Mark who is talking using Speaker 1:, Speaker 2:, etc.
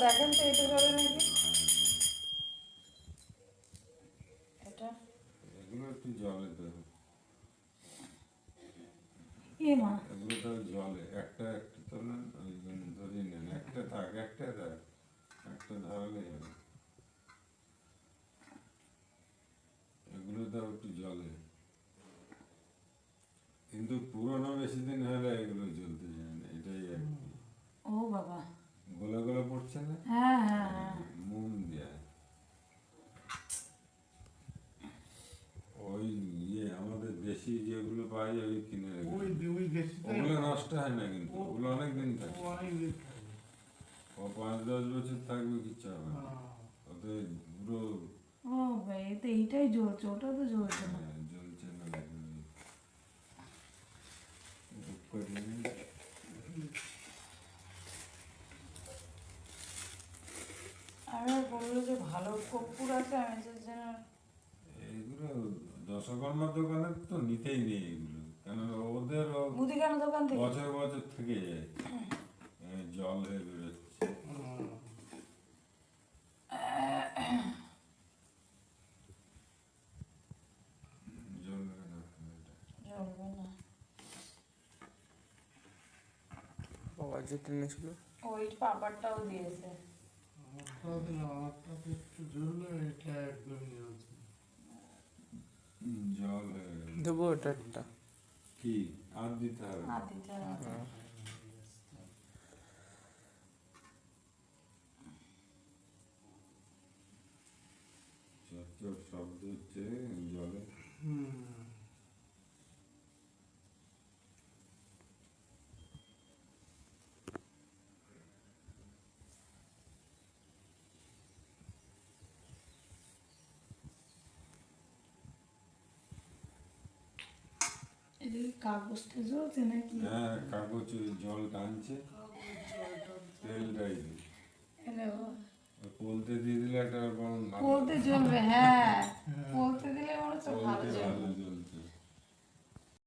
Speaker 1: দেখেন তো এটা যাবে নাকি এটা
Speaker 2: এগুলো একটু জলে দেবে,
Speaker 1: এ মা
Speaker 2: এগুলো তো জলে একটা একটা তোলেন, ওই ধরিয়ে নেন, একটা থাক, একটা থাক, একটা ধরালে হবে। এগুলো দাও একটু জলে, কিন্তু পুরোনো বেশি দিন হলে এগুলো জ্বলতে যায় না, এটাই আর কি।
Speaker 1: ও বাবা
Speaker 2: গোলা গোলা পড়ছে না,
Speaker 1: হ্যাঁ হ্যাঁ হ্যাঁ
Speaker 2: মোম দেয়। ওই আমাদের দেশি যেগুলো পাওয়া যায় ওই কিনে রেখে
Speaker 3: ওই
Speaker 2: দিই।
Speaker 3: ওই দেশিটা
Speaker 2: ওগুলো নষ্ট হয় না, কিন্তু ওগুলো অনেক দিন থাকে,
Speaker 3: অনেক দিন থাকে।
Speaker 2: ও 5-10 বছর থাকবে, কিচ্ছু হবে না। ওতে পুরো
Speaker 1: ও ভাই তো এইটাই জ্বলছে ওটা তো জ্বলছে না
Speaker 2: জ্বলছে না, দেখুন। বুক করে নিন।
Speaker 1: আমি বললো যে ভালো কর্পূর আছে আমি যে যেন
Speaker 2: এইগুলো দশকর্মার দোকানে তো নিতেই নেই এগুলো, কেন ওদের
Speaker 1: মুদিখানা দোকান থেকে
Speaker 2: বছর বছর থেকে যায়, জল হয়ে বেরোচ্ছে। জ্বলবে না এটা।
Speaker 1: জ্বলবে না
Speaker 4: বাবা যেটা এনেছিল
Speaker 1: ওই পাপড়টাও দিয়েছে
Speaker 3: আমারটাতে একটু জ্বললে এটা একদমই জ্বলছে না।
Speaker 2: জল হয়ে গেল।
Speaker 4: দেবো এটা একটা।
Speaker 2: কি আর দিতে হবে?
Speaker 1: আর দিতে হবে
Speaker 2: চট শব্দ হচ্ছে জলে।
Speaker 1: এটা কি কাগজটা জ্বলছে নাকি
Speaker 2: হ্যাঁ, কাগজ ওই জল টানছে, তেল দেয়নি। পোলতে দিয়ে দিলে একটা বরং ভালো।
Speaker 1: বলতে জ্বলবে হ্যাঁ বলতে দিলে মনে হচ্ছে ভালো
Speaker 2: পোলতে
Speaker 1: জ্বলবে
Speaker 2: ভালো জ্বলবে।